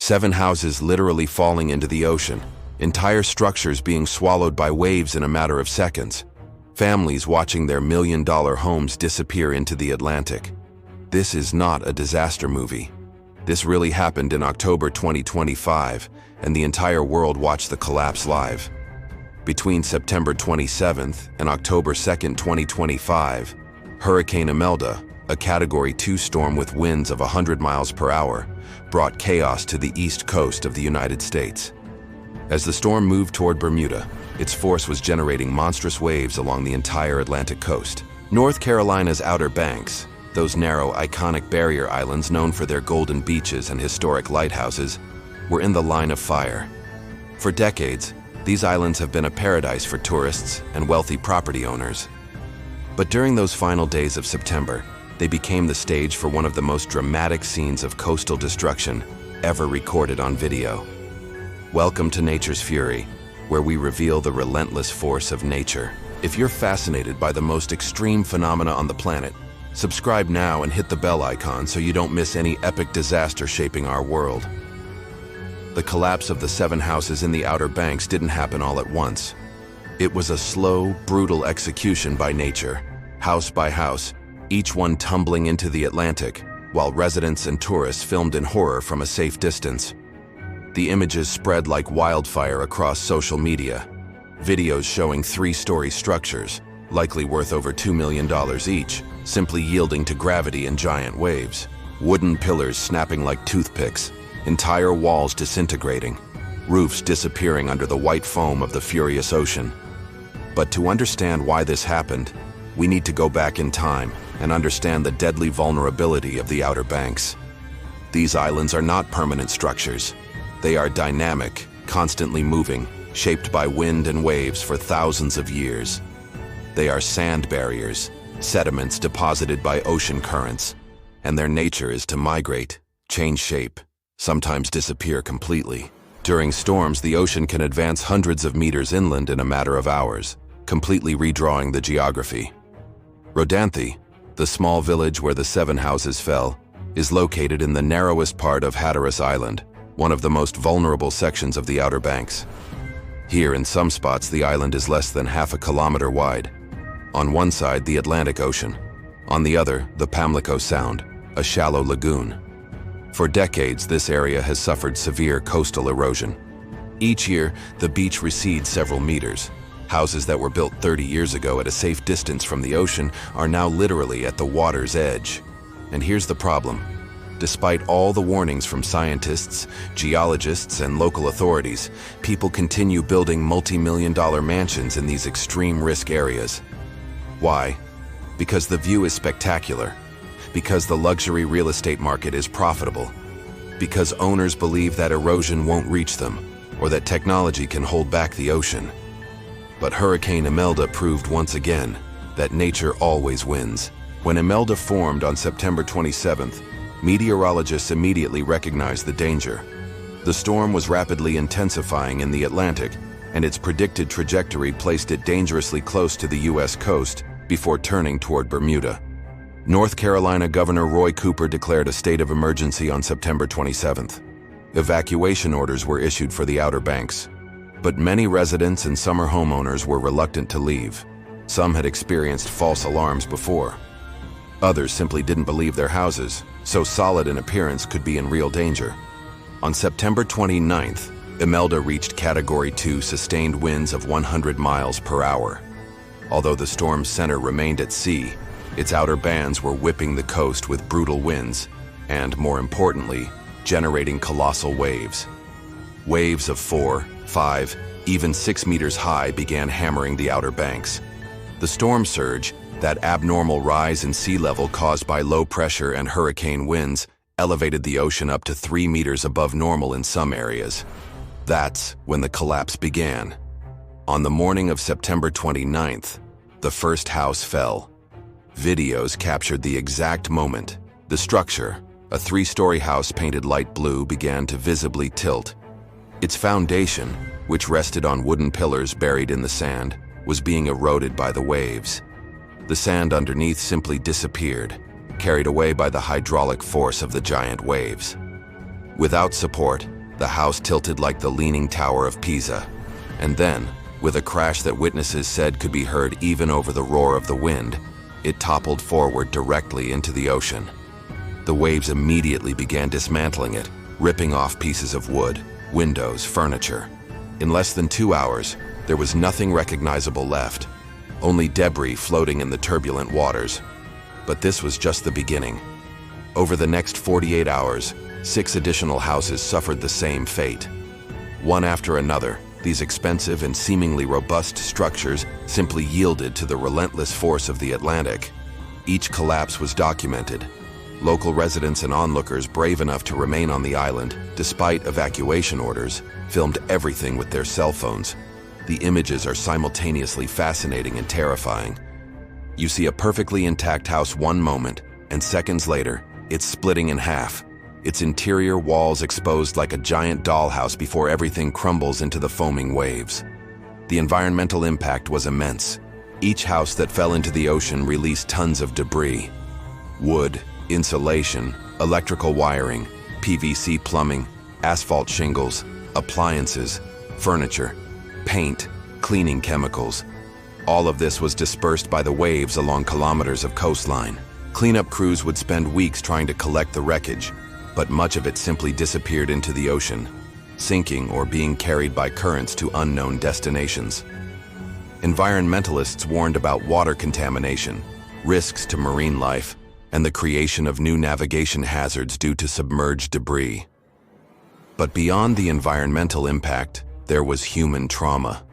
7 houses literally falling into the ocean, entire structures being swallowed by waves in a matter of seconds, families watching their million-dollar homes disappear into the Atlantic. This is not a disaster movie. This really happened in October 2025, and the entire world watched the collapse live. Between September 27th and October 2nd, 2025, Hurricane Imelda, a Category 2 storm with winds of 100 miles per hour, brought chaos to the east coast of the United States. As the storm moved toward Bermuda, its force was generating monstrous waves along the entire Atlantic coast. North Carolina's Outer Banks, those narrow, iconic barrier islands known for their golden beaches and historic lighthouses, were in the line of fire. For decades, these islands have been a paradise for tourists and wealthy property owners. But during those final days of September, they became the stage for one of the most dramatic scenes of coastal destruction ever recorded on video. Welcome to Nature's Fury, where we reveal the relentless force of nature. If you're fascinated by the most extreme phenomena on the planet, subscribe now and hit the bell icon so you don't miss any epic disaster shaping our world. The collapse of the 7 houses in the Outer Banks didn't happen all at once. It was a slow, brutal execution by nature, house by house, each one tumbling into the Atlantic, while residents and tourists filmed in horror from a safe distance. The images spread like wildfire across social media. Videos showing 3-story structures, likely worth over $2 million each, simply yielding to gravity and giant waves. Wooden pillars snapping like toothpicks, entire walls disintegrating, roofs disappearing under the white foam of the furious ocean. But to understand why this happened, we need to go back in time and understand the deadly vulnerability of the Outer Banks. These islands are not permanent structures. They are dynamic, constantly moving, shaped by wind and waves for thousands of years. They are sand barriers, sediments deposited by ocean currents, and their nature is to migrate, change shape, sometimes disappear completely. During storms, the ocean can advance hundreds of meters inland in a matter of hours, completely redrawing the geography. Rodanthe, the small village where the 7 houses fell, is located in the narrowest part of Hatteras Island, one of the most vulnerable sections of the Outer Banks. Here, in some spots, the island is less than half a kilometer wide. On one side, the Atlantic Ocean. On the other, the Pamlico Sound, a shallow lagoon. For decades, this area has suffered severe coastal erosion. Each year, the beach recedes several meters. Houses that were built 30 years ago at a safe distance from the ocean are now literally at the water's edge. And here's the problem. Despite all the warnings from scientists, geologists, and local authorities, people continue building multi-million-dollar mansions in these extreme risk areas. Why? Because the view is spectacular. Because the luxury real estate market is profitable. Because owners believe that erosion won't reach them, or that technology can hold back the ocean. But Hurricane Imelda proved once again that nature always wins. When Imelda formed on September 27th, meteorologists immediately recognized the danger. The storm was rapidly intensifying in the Atlantic, and its predicted trajectory placed it dangerously close to the U.S. coast before turning toward Bermuda. North Carolina Governor Roy Cooper declared a state of emergency on September 27th. Evacuation orders were issued for the Outer Banks. But many residents and summer homeowners were reluctant to leave. Some had experienced false alarms before. Others simply didn't believe their houses, so solid in appearance, could be in real danger. On September 29th, Imelda reached Category 2 sustained winds of 100 miles per hour. Although the storm's center remained at sea, its outer bands were whipping the coast with brutal winds and, more importantly, generating colossal waves. Waves of 4, 5, even 6 meters high began hammering the Outer Banks. The storm surge, that abnormal rise in sea level caused by low pressure and hurricane winds, elevated the ocean up to 3 meters above normal in some areas. That's when the collapse began. On the morning of September 29th, the first house fell. Videos captured the exact moment. The structure, a 3-story house painted light blue, began to visibly tilt. Its foundation, which rested on wooden pillars buried in the sand, was being eroded by the waves. The sand underneath simply disappeared, carried away by the hydraulic force of the giant waves. Without support, The house tilted like the Leaning Tower of Pisa. And then, with a crash that witnesses said could be heard even over the roar of the wind, it toppled forward directly into the ocean. The waves immediately began dismantling it, ripping off pieces of wood, windows, furniture. In less than 2 hours, there was nothing recognizable left, only debris floating in the turbulent waters. But this was just the beginning. Over the next 48 hours, 6 additional houses suffered the same fate. One after another, these expensive and seemingly robust structures simply yielded to the relentless force of the Atlantic. Each collapse was documented. Local residents and onlookers brave enough to remain on the island, despite evacuation orders, filmed everything with their cell phones. The images are simultaneously fascinating and terrifying. You see a perfectly intact house one moment, and seconds later, it's splitting in half. Its interior walls exposed like a giant dollhouse before everything crumbles into the foaming waves. The environmental impact was immense. Each house that fell into the ocean released tons of debris. Wood, insulation, electrical wiring, PVC plumbing, asphalt shingles, appliances, furniture, paint, cleaning chemicals. All of this was dispersed by the waves along kilometers of coastline. Cleanup crews would spend weeks trying to collect the wreckage, but much of it simply disappeared into the ocean, sinking or being carried by currents to unknown destinations. Environmentalists warned about water contamination, risks to marine life, and the creation of new navigation hazards due to submerged debris. But beyond the environmental impact, there was human trauma.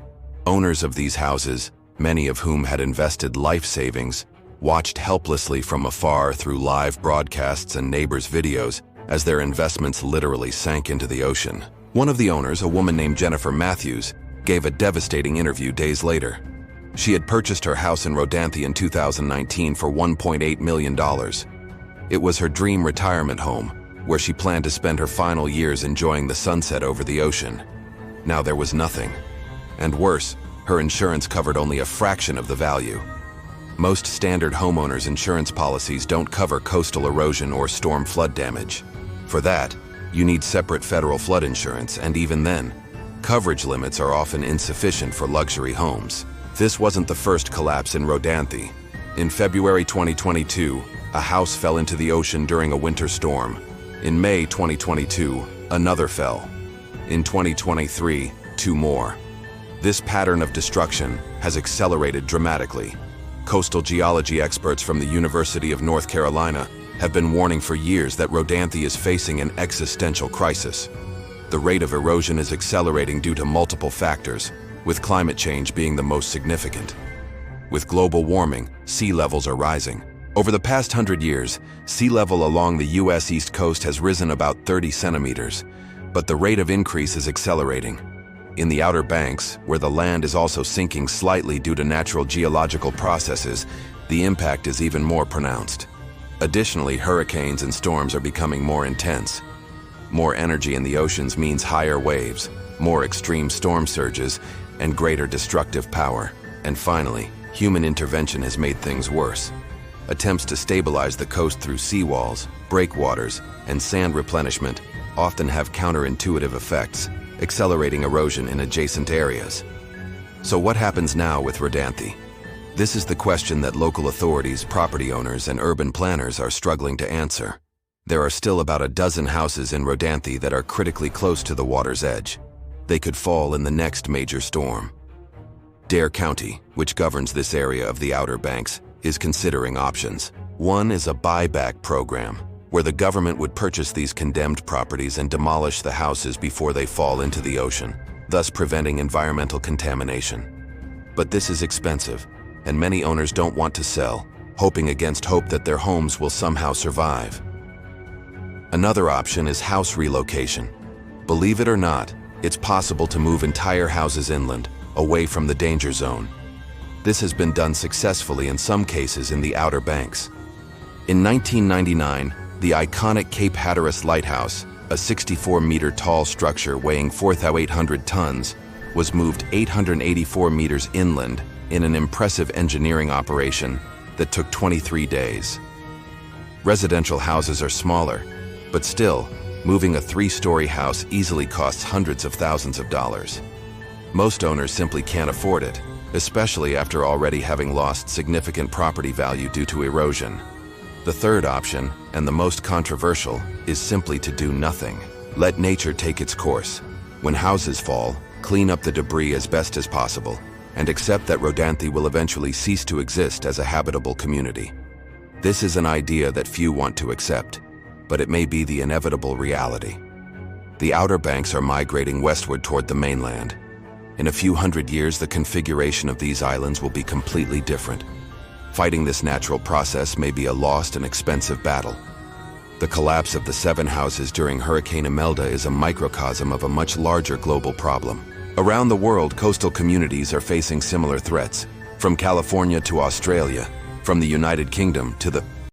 Owners of these houses, many of whom had invested life savings, watched helplessly from afar through live broadcasts and neighbors' videos as their investments literally sank into the ocean. One of the owners, a woman named Jennifer Matthews, gave a devastating interview days later. She had purchased her house in Rodanthe in 2019 for $1.8 million. It was her dream retirement home, where she planned to spend her final years enjoying the sunset over the ocean. Now there was nothing. And worse, her insurance covered only a fraction of the value. Most standard homeowners' insurance policies don't cover coastal erosion or storm flood damage. For that, you need separate federal flood insurance, and even then, coverage limits are often insufficient for luxury homes. This wasn't the first collapse in Rodanthe. In February 2022, a house fell into the ocean during a winter storm. In May 2022, another fell. In 2023, 2 more. This pattern of destruction has accelerated dramatically. Coastal geology experts from the University of North Carolina have been warning for years that Rodanthe is facing an existential crisis. The rate of erosion is accelerating due to multiple factors, with climate change being the most significant. With global warming, sea levels are rising. Over the past 100 years, sea level along the U.S. East Coast has risen about 30 centimeters, but the rate of increase is accelerating. In the Outer Banks, where the land is also sinking slightly due to natural geological processes, the impact is even more pronounced. Additionally, hurricanes and storms are becoming more intense. More energy in the oceans means higher waves, more extreme storm surges, and greater destructive power. And finally, human intervention has made things worse. Attempts to stabilize the coast through seawalls, breakwaters, and sand replenishment often have counterintuitive effects, accelerating erosion in adjacent areas. So what happens now with Rodanthe? This is the question that local authorities, property owners, and urban planners are struggling to answer. There are still about a dozen houses in Rodanthe that are critically close to the water's edge. They could fall in the next major storm. Dare County, which governs this area of the Outer Banks, is considering options. One is a buyback program, where the government would purchase these condemned properties and demolish the houses before they fall into the ocean, thus preventing environmental contamination. But this is expensive, and many owners don't want to sell, hoping against hope that their homes will somehow survive. Another option is house relocation. Believe it or not, it's possible to move entire houses inland, away from the danger zone. This has been done successfully in some cases in the Outer Banks. In 1999, the iconic Cape Hatteras Lighthouse, a 64-meter tall structure weighing 4,800 tons, was moved 884 meters inland in an impressive engineering operation that took 23 days. Residential houses are smaller, but still, Moving a 3-story house easily costs hundreds of thousands of dollars. Most owners simply can't afford it, especially after already having lost significant property value due to erosion. The third option, and the most controversial, is simply to do nothing. Let nature take its course. When houses fall, clean up the debris as best as possible, and accept that Rodanthe will eventually cease to exist as a habitable community. This is an idea that few want to accept, but it may be the inevitable reality. The Outer Banks are migrating westward toward the mainland. In a few hundred years, the configuration of these islands will be completely different. Fighting this natural process may be a lost and expensive battle. The collapse of the 7 houses during Hurricane Imelda is a microcosm of a much larger global problem. Around the world, coastal communities are facing similar threats, from California to Australia, from the United Kingdom to the